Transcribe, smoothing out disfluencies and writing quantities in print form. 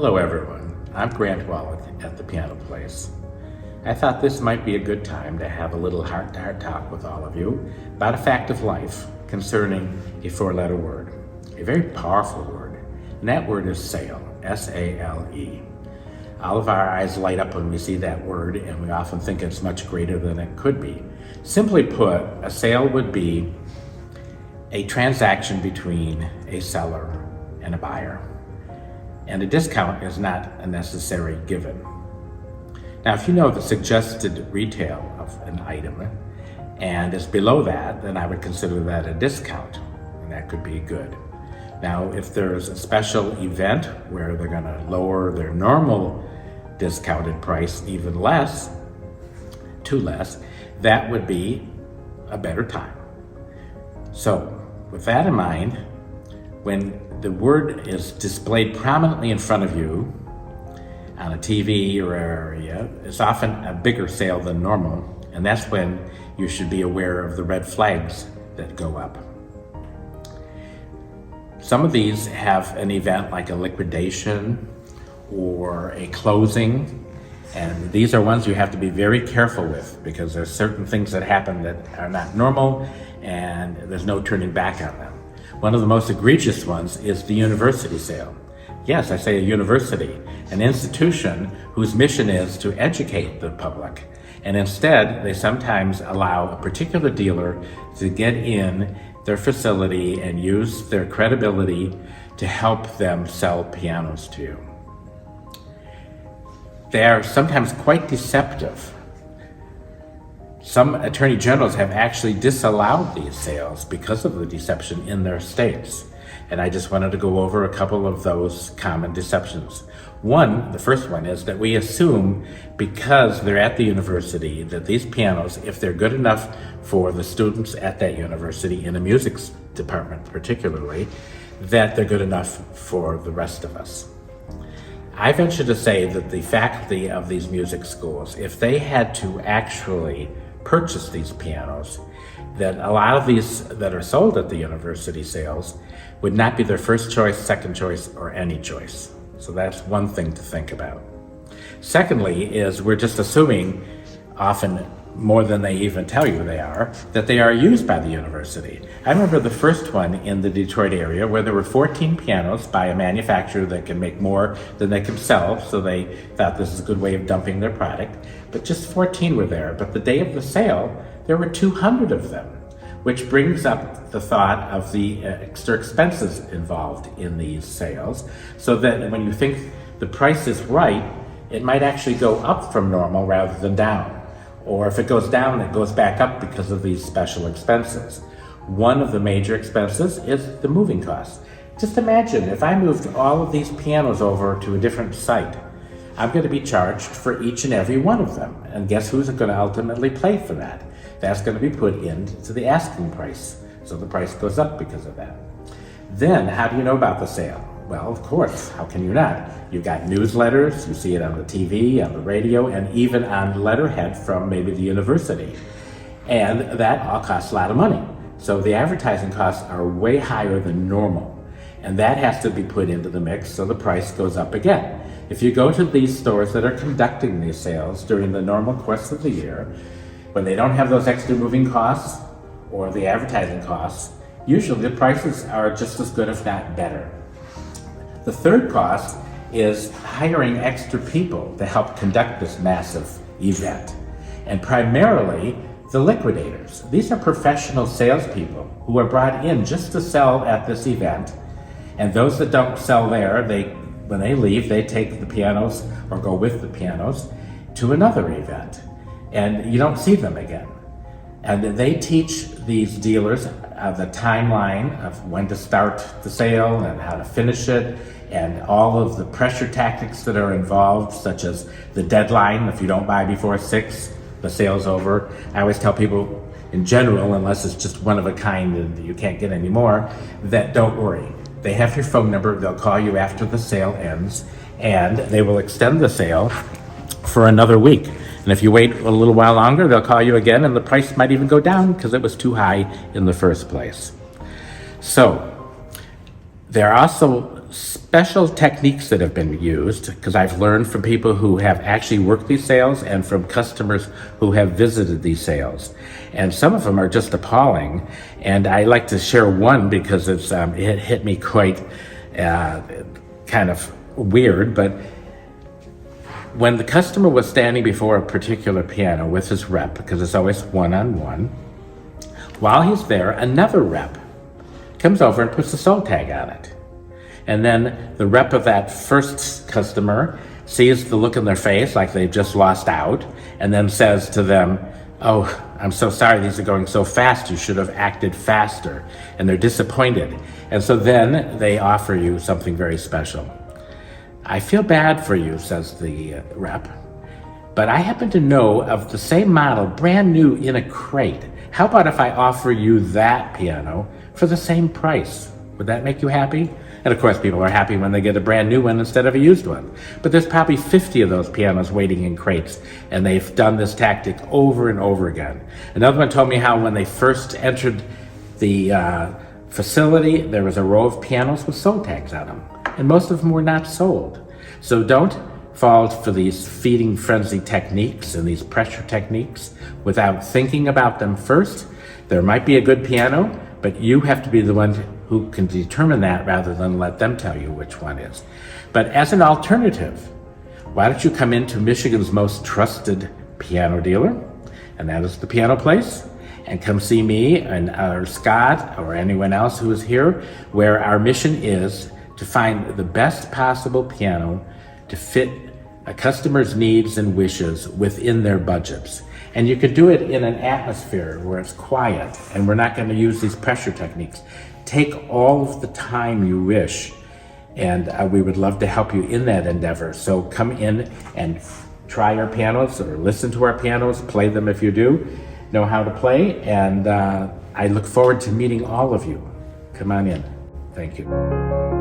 Hello everyone, I'm Grant Wallach at The Piano Place. I thought this might be a good time to have a little heart-to-heart talk with all of you about a fact of life concerning a four-letter word, a very powerful word, and that word is sale, S-A-L-E. All of our eyes light up when we see that word, and we often think it's much greater than it could be. Simply put, a sale would be a transaction between a seller and a buyer. And a discount is not a necessary given. Now, if you know the suggested retail of an item and is below that, then I would consider that a discount, and that could be good. Now, if there's a special event where they're going to lower their normal discounted price even less, to less, that would be a better time. So, with that in mind, when the word is displayed prominently in front of you on a TV or area, it's often a bigger sale than normal, and that's when you should be aware of the red flags that go up. Some of these have an event like a liquidation or a closing, and these are ones you have to be very careful with because there's certain things that happen that are not normal and there's no turning back on them. One of the most egregious ones is the university sale. Yes, I say a university, an institution whose mission is to educate the public. And instead, they sometimes allow a particular dealer to get in their facility and use their credibility to help them sell pianos to you. They are sometimes quite deceptive. Some attorney generals have actually disallowed these sales because of the deception in their states. And I just wanted to go over a couple of those common deceptions. One, the first one, is that we assume because they're at the university that these pianos, if they're good enough for the students at that university, in a music department particularly, that they're good enough for the rest of us. I venture to say that the faculty of these music schools, if they had to actually purchase these pianos, that a lot of these that are sold at the university sales would not be their first choice, second choice, or any choice. So that's one thing to think about. Secondly is we're just assuming, often more than they even tell you they are, that they are used by the university. I remember the first one in the Detroit area where there were 14 pianos by a manufacturer that can make more than they can sell, so they thought this is a good way of dumping their product, but just 14 were there. But the day of the sale, there were 200 of them, which brings up the thought of the extra expenses involved in these sales, so that when you think the price is right, it might actually go up from normal rather than down. Or if it goes down, it goes back up because of these special expenses. One of the major expenses is the moving costs. Just imagine if I moved all of these pianos over to a different site, I'm going to be charged for each and every one of them. And guess who's going to ultimately pay for that? That's going to be put into the asking price. So the price goes up because of that. Then, how do you know about the sale? Well, of course, how can you not? You've got newsletters, you see it on the TV, on the radio, and even on letterhead from maybe the university. And that all costs a lot of money. So the advertising costs are way higher than normal. And that has to be put into the mix so the price goes up again. If you go to these stores that are conducting these sales during the normal course of the year, when they don't have those extra moving costs or the advertising costs, usually the prices are just as good, if not better. The third cost is hiring extra people to help conduct this massive event, and primarily the liquidators. These are professional salespeople who are brought in just to sell at this event, and those that don't sell there, when they leave, they take the pianos or go with the pianos to another event, and you don't see them again. And they teach these dealers the timeline of when to start the sale and how to finish it, and all of the pressure tactics that are involved, such as the deadline. If you don't buy before 6, the sale's over. I always tell people, in general, unless it's just one of a kind and you can't get any more, that don't worry. They have your phone number, they'll call you after the sale ends, and they will extend the sale for another week. And if you wait a little while longer, they'll call you again, and the price might even go down because it was too high in the first place. So there are also special techniques that have been used, because I've learned from people who have actually worked these sales and from customers who have visited these sales. And some of them are just appalling. And I like to share one because it hit me quite kind of weird. But when the customer was standing before a particular piano with his rep, because it's always one-on-one, while he's there, another rep comes over and puts a sold tag on it. And then the rep of that first customer sees the look in their face like they've just lost out, and then says to them, "Oh, I'm so sorry, these are going so fast, you should have acted faster." And they're disappointed. And so then they offer you something very special. "I feel bad for you," says the rep, "but I happen to know of the same model, brand new in a crate. How about if I offer you that piano for the same price? Would that make you happy?" And of course, people are happy when they get a brand new one instead of a used one. But there's probably 50 of those pianos waiting in crates, and they've done this tactic over and over again. Another one told me how when they first entered the facility, there was a row of pianos with sold tags on them, and most of them were not sold. So don't fall for these feeding frenzy techniques and these pressure techniques without thinking about them first. There might be a good piano, but you have to be the one who can determine that rather than let them tell you which one is. But as an alternative, why don't you come into Michigan's most trusted piano dealer, and that is the Piano Place, and come see me and or Scott or anyone else who is here, where our mission is to find the best possible piano to fit a customer's needs and wishes within their budgets. And you could do it in an atmosphere where it's quiet, and we're not going to use these pressure techniques. Take all of the time you wish, and we would love to help you in that endeavor. So come in and try our pianos or listen to our pianos, play them if you do know how to play, and I look forward to meeting all of you. Come on in. Thank you.